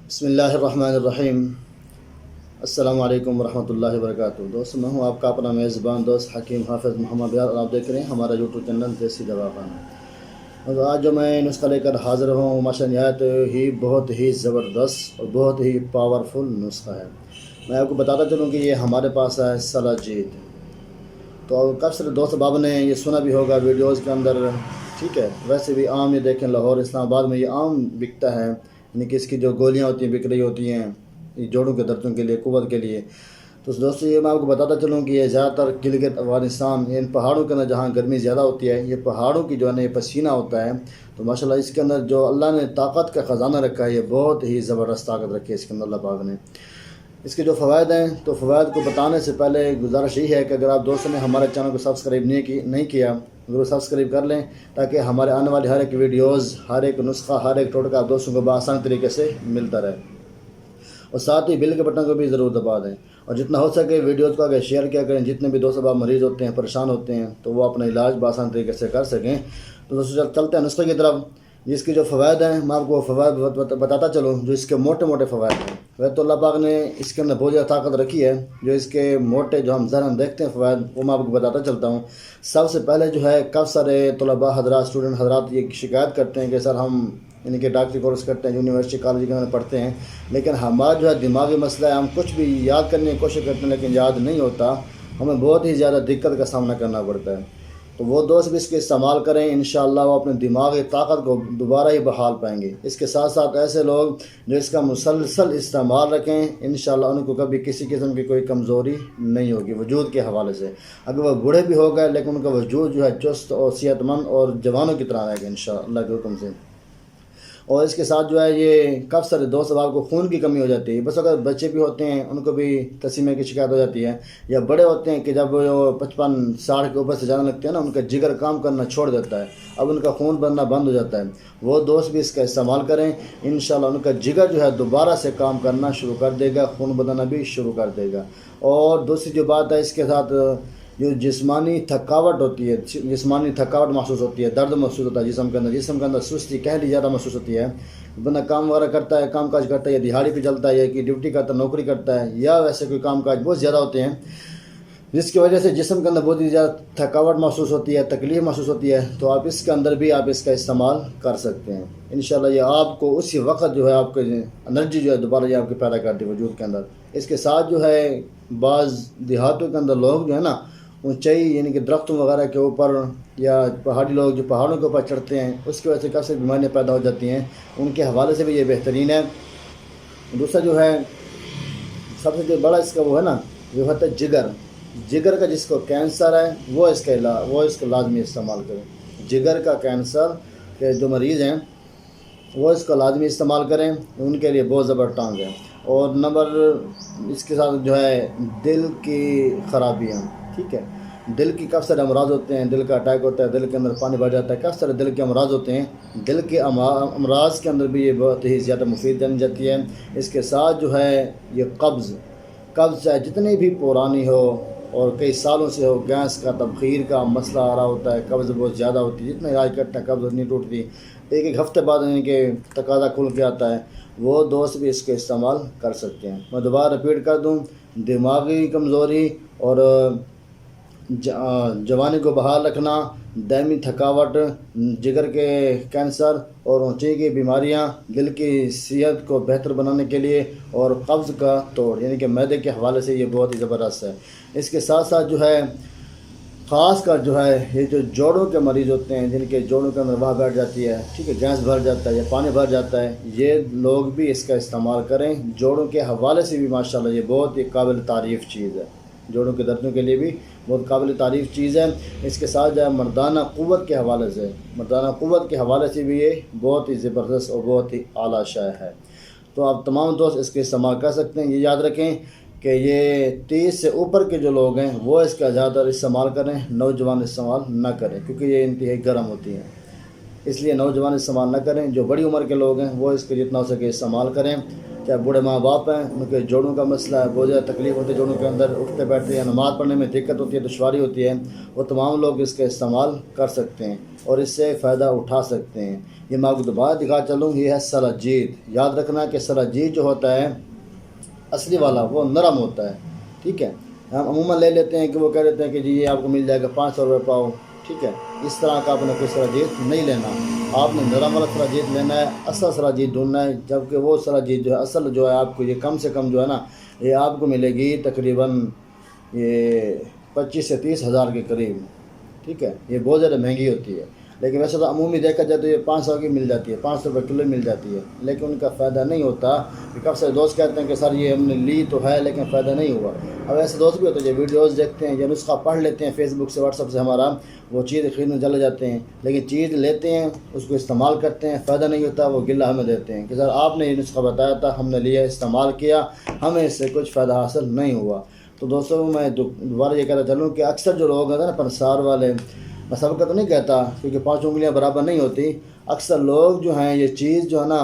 بسم اللہ الرحمن الرحیم۔ السلام علیکم ورحمۃ اللہ وبرکاتہ۔ دوستوں، میں ہوں آپ کا اپنا میزبان دوست حکیم حافظ محمد بیار، اور آپ دیکھ رہے ہیں ہمارا یوٹیوب چینل دیسی دواخانہ۔ اور آج جو میں نسخہ لے کر حاضر ہوں، ماشاء اللہ بہت ہی زبردست اور بہت ہی پاورفل نسخہ ہے۔ میں آپ کو بتاتا چلوں کہ یہ ہمارے پاس ہے سلاجید۔ تو کب سے دوست باب نے یہ سنا بھی ہوگا ویڈیوز کے اندر، ٹھیک ہے۔ ویسے بھی عام یہ دیکھیں لاہور اسلام آباد میں یہ عام بکتا ہے، یعنی کہ اس کی جو گولیاں ہوتی ہیں بک رہی ہوتی ہیں یہ جوڑوں کے دردوں کے لیے، قوت کے لیے۔ تو دوستو یہ میں آپ کو بتاتا چلوں کہ یہ زیادہ تر گلگت افغانستان، ان پہاڑوں کے اندر جہاں گرمی زیادہ ہوتی ہے، یہ پہاڑوں کی جو ہے نا یہ پسینہ ہوتا ہے۔ تو ماشاءاللہ اس کے اندر جو اللہ نے طاقت کا خزانہ رکھا ہے، یہ بہت ہی زبردست طاقت رکھی ہے اس کے اندر اللہ پاک نے۔ اس کے جو فوائد ہیں، تو فوائد کو بتانے سے پہلے گزارش یہ ہے کہ اگر آپ دوستوں نے ہمارے چینل کو سبسکرائب نہیں کیا، ضرور سبسکرائب کر لیں، تاکہ ہمارے آنے والی ہر ایک ویڈیوز، ہر ایک نسخہ، ہر ایک ٹوٹکا آپ دوستوں کو بآسان طریقے سے ملتا رہے۔ اور ساتھ ہی بیل کے بٹن کو بھی ضرور دبا دیں، اور جتنا ہو سکے ویڈیوز کو اگر شیئر کیا کریں، جتنے بھی دوست اب مریض ہوتے ہیں، پریشان ہوتے ہیں، تو وہ اپنا علاج بآسان طریقے سے کر سکیں۔ تو دوستوں چلتے ہیں نسخے کی طرف، جس کے جو فوائد ہیں میں آپ کو فوائد بتاتا چلوں، جو اس کے موٹے موٹے فوائد ہیں۔ ویسے تو اللہ پاک نے اس کے اندر بہت زیادہ طاقت رکھی ہے، جو اس کے موٹے جو ہم ظاہر دیکھتے ہیں فوائد، وہ میں آپ کو بتاتا چلتا ہوں۔ سب سے پہلے جو ہے کب سارے طلباء حضرات، اسٹوڈنٹ حضرات یہ شکایت کرتے ہیں کہ سر ہم یعنی کہ ڈاکٹری کورس کرتے ہیں، یونیورسٹی کالج کے اندر پڑھتے ہیں، لیکن ہمارا جو ہے دماغی مسئلہ ہے، ہم کچھ بھی یاد کرنے کی کوشش کرتے ہیں لیکن یاد نہیں ہوتا، ہمیں بہت ہی زیادہ دقت کا سامنا کرنا پڑتا ہے۔ تو وہ دوست بھی اس کے استعمال کریں، انشاءاللہ وہ اپنے دماغی طاقت کو دوبارہ ہی بحال پائیں گے۔ اس کے ساتھ ساتھ ایسے لوگ جو اس کا مسلسل استعمال رکھیں، انشاءاللہ ان کو کبھی کسی قسم کی کوئی کمزوری نہیں ہوگی وجود کے حوالے سے۔ اگر وہ بوڑھے بھی ہو گئے لیکن ان کا وجود جو ہے چست اور صحت مند اور جوانوں کی طرح رہے گا انشاءاللہ کے حکم سے۔ اور اس کے ساتھ جو ہے یہ کب سارے دوست اب کو خون کی کمی ہو جاتی ہے، بس اگر بچے بھی ہوتے ہیں ان کو بھی تسیمے کی شکایت ہو جاتی ہے، یا بڑے ہوتے ہیں کہ جب وہ 55-60 کے اوپر سے جانے لگتے ہیں نا، ان کا جگر کام کرنا چھوڑ دیتا ہے، اب ان کا خون بننا بند ہو جاتا ہے، وہ دوست بھی اس کا استعمال کریں، انشاءاللہ ان کا جگر جو ہے دوبارہ سے کام کرنا شروع کر دے گا، خون بننا بھی شروع کر دے گا۔ اور دوسری جو بات ہے، اس کے ساتھ جو جسمانی تھکاوٹ ہوتی ہے، جسمانی تھکاوٹ محسوس ہوتی ہے، درد محسوس ہوتا ہے جسم کے اندر سستی کہلی زیادہ محسوس ہوتی ہے، بندہ کام وغیرہ کرتا ہے، کام کاج کرتا ہے، یا دہاڑی پہ چلتا ہے، یا کہ ڈیوٹی کرتا ہے، نوکری کرتا ہے، یا ویسے کوئی کام کاج بہت زیادہ ہوتے ہیں، جس کی وجہ سے جسم کے اندر بہت ہی زیادہ تھکاوٹ محسوس ہوتی ہے، تکلیف محسوس ہوتی ہے، تو آپ اس کے اندر بھی آپ اس کا استعمال کر سکتے ہیں۔ انشاءاللہ یہ آپ کو اسی وقت جو ہے آپ کو انرجی جو ہے دوبارہ یہ آپ کی پیدا کرتی ہے وجود کے اندر۔ اس کے ساتھ جو ہے بعض دیہاتوں کے اندر لوگ جو ہے نا اونچائی یعنی کہ درختوں وغیرہ کے اوپر، یا پہاڑی لوگ جو پہاڑوں کے اوپر چڑھتے ہیں، اس کی وجہ سے کافی بیماریاں پیدا ہو جاتی ہیں، ان کے حوالے سے بھی یہ بہترین ہے۔ دوسرا جو ہے سب سے جو بڑا اس کا وہ ہے نا، جو ہوتا ہے جگر کا جس کو کینسر ہے وہ اس کا لازمی استعمال کریں۔ جگر کا کینسر کے جو مریض ہیں وہ اس کا لازمی استعمال کریں، ان کے لیے بہت زبر ٹانگ ہے۔ اور نمبر اس کے ساتھ جو ہے دل کی خرابیاں، ٹھیک ہے، دل کی کافی سارے امراض ہوتے ہیں، دل کا اٹیک ہوتا ہے، دل کے اندر پانی بھر جاتا ہے، کافی سارے دل کے امراض ہوتے ہیں، دل کے امراض کے اندر بھی یہ بہت ہی زیادہ مفید جانی جاتی ہے۔ اس کے ساتھ جو ہے یہ قبض چاہے جتنی بھی پرانی ہو اور کئی سالوں سے ہو، گیس کا تبخیر کا مسئلہ آ رہا ہوتا ہے، قبض بہت زیادہ ہوتی ہے، جتنا علاج کرتا ہے قبض نہیں ٹوٹتی، ایک ہفتے بعد یعنی کہ تقاضا کھل کے آتا ہے، وہ دوست بھی اس کے استعمال کر سکتے ہیں۔ میں دوبارہ رپیٹ کر دوں، دماغی کمزوری اور جوانی کو بحال رکھنا، دائمی تھکاوٹ، جگر کے کینسر اور اونچائی کی بیماریاں، دل کی صحت کو بہتر بنانے کے لیے، اور قبض کا توڑ یعنی کہ معدے کے حوالے سے یہ بہت ہی زبردست ہے۔ اس کے ساتھ ساتھ جو ہے خاص کر جو ہے یہ جو جوڑوں کے مریض ہوتے ہیں، جن کے جوڑوں کے اندر وہ بیٹھ جاتی ہے، ٹھیک ہے، گیس بھر جاتا ہے یا پانی بھر جاتا ہے، یہ لوگ بھی اس کا استعمال کریں۔ جوڑوں کے حوالے سے بھی ماشاءاللہ یہ بہت ہی قابل تعریف چیز ہے، جوڑوں کے دردوں کے لیے بھی بہت قابل تعریف چیز ہے۔ اس کے ساتھ جو ہے مردانہ قوت کے حوالے سے بھی یہ بہت ہی زبردست اور بہت ہی اعلیٰ شے ہے۔ تو آپ تمام دوست اس کے استعمال کر سکتے ہیں۔ یہ یاد رکھیں کہ یہ 30 سے اوپر کے جو لوگ ہیں وہ اس کا زیادہ استعمال کریں، نوجوان استعمال نہ کریں، کیونکہ یہ انتہائی گرم ہوتی ہیں، اس لیے نوجوان استعمال نہ کریں۔ جو بڑی عمر کے لوگ ہیں وہ اس کے جتنا ہو سکے استعمال کریں۔ چاہے بوڑھے ماں باپ ہیں، ان کے جوڑوں کا مسئلہ ہے، بہت زیادہ تکلیف ہوتی ہے جوڑوں کے اندر، اٹھتے بیٹھتے ہیں، نماز پڑھنے میں دقت ہوتی ہے، دشواری ہوتی ہے، وہ تمام لوگ اس کا استعمال کر سکتے ہیں اور اس سے فائدہ اٹھا سکتے ہیں۔ یہ میں آپ کو دوبارہ دکھا چلوں، یہ ہے سلاجید۔ یاد رکھنا کہ سلاجید جو ہوتا ہے اصلی والا وہ نرم ہوتا ہے، ٹھیک ہے۔ ہم عموماً لے لیتے ہیں کہ وہ کہہ دیتے ہیں کہ جی یہ آپ کو مل جائے گا 500 روپے پاؤ، ٹھیک ہے۔ اس طرح کا آپ نے کوئی سلاجید نہیں لینا، آپ نے نرم والا سلاجید لینا ہے، اصل سلاجید ڈھونڈنا ہے، جبکہ وہ سلاجید جو ہے اصل جو ہے آپ کو یہ کم سے کم جو ہے نا یہ آپ کو ملے گی تقریباً یہ 25 سے 30 ہزار کے قریب، ٹھیک ہے۔ یہ بہت زیادہ مہنگی ہوتی ہے، لیکن ویسے تو عمومی دیکھا جائے تو یہ 500 کی مل جاتی ہے، 500 روپے کلو مل جاتی ہے، لیکن ان کا فائدہ نہیں ہوتا۔ کب سے دوست کہتے ہیں کہ سر یہ ہم نے لی تو ہے لیکن فائدہ نہیں ہوا۔ اب ایسے دوست بھی ہوتے ہیں جو ویڈیوز دیکھتے ہیں یا نسخہ پڑھ لیتے ہیں فیس بک سے، واٹس ایپ سے ہمارا، وہ چیز خریدنے چلے جاتے ہیں، لیکن چیز لیتے ہیں، اس کو استعمال کرتے ہیں، فائدہ نہیں ہوتا، وہ گلہ ہمیں دیتے ہیں کہ سر آپ نے یہ نسخہ بتایا تھا، ہم نے لیا، استعمال کیا، ہمیں اس سے کچھ فائدہ حاصل نہیں ہوا۔ تو دوستوں میں دوبارہ یہ کہتا چلوں کہ اکثر جو لوگ ہیں نا پنسار والے، میں سب کا تو نہیں کہتا کیونکہ 5 انگلیاں برابر نہیں ہوتی، اکثر لوگ جو ہیں یہ چیز جو ہے نا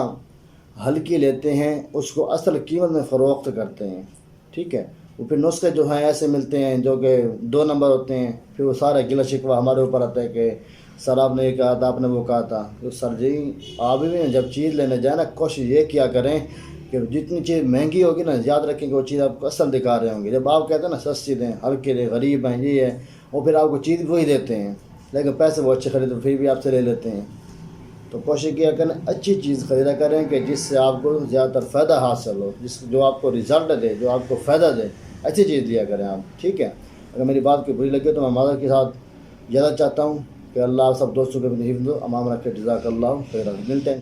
ہلکی لیتے ہیں، اس کو اصل قیمت میں فروخت کرتے ہیں، ٹھیک ہے۔ وہ پھر نسخے جو ہیں ایسے ملتے ہیں جو کہ 2 نمبر ہوتے ہیں، پھر وہ سارا گلہ شکوہ ہمارے اوپر آتا ہے کہ سر آپ نے یہ کہا تھا، آپ نے وہ کہا تھا۔ تو سر جی آپ بھی جب چیز لینے جائیں نا کوشش یہ کیا کریں کہ جتنی چیز مہنگی ہوگی نا یاد رکھیں کہ وہ چیز آپ کو اصل دکھا رہے ہوں گے۔ جب آپ کہتے ہیں نا سستی دیں، ہلکے دیں، غریب ہیں، یہ ہے، وہ پھر آپ کو چیز وہی دیتے ہیں، لیکن پیسے وہ اچھے خریدتے پھر بھی آپ سے لے لیتے ہیں۔ تو کوشش کیا کریں اچھی چیز خریدا کریں کہ جس سے آپ کو زیادہ تر فائدہ حاصل ہو، جو آپ کو رزلٹ دے، جو آپ کو فائدہ دے، اچھی چیز دیا کریں آپ، ٹھیک ہے۔ اگر میری بات کوئی بری لگے تو میں معذرت کے ساتھ اجازت چاہتا ہوں کہ اللہ سب دوستوں کے حفظ و امان رکھے۔ جزاک اللہ خیرا، ملتے ہیں۔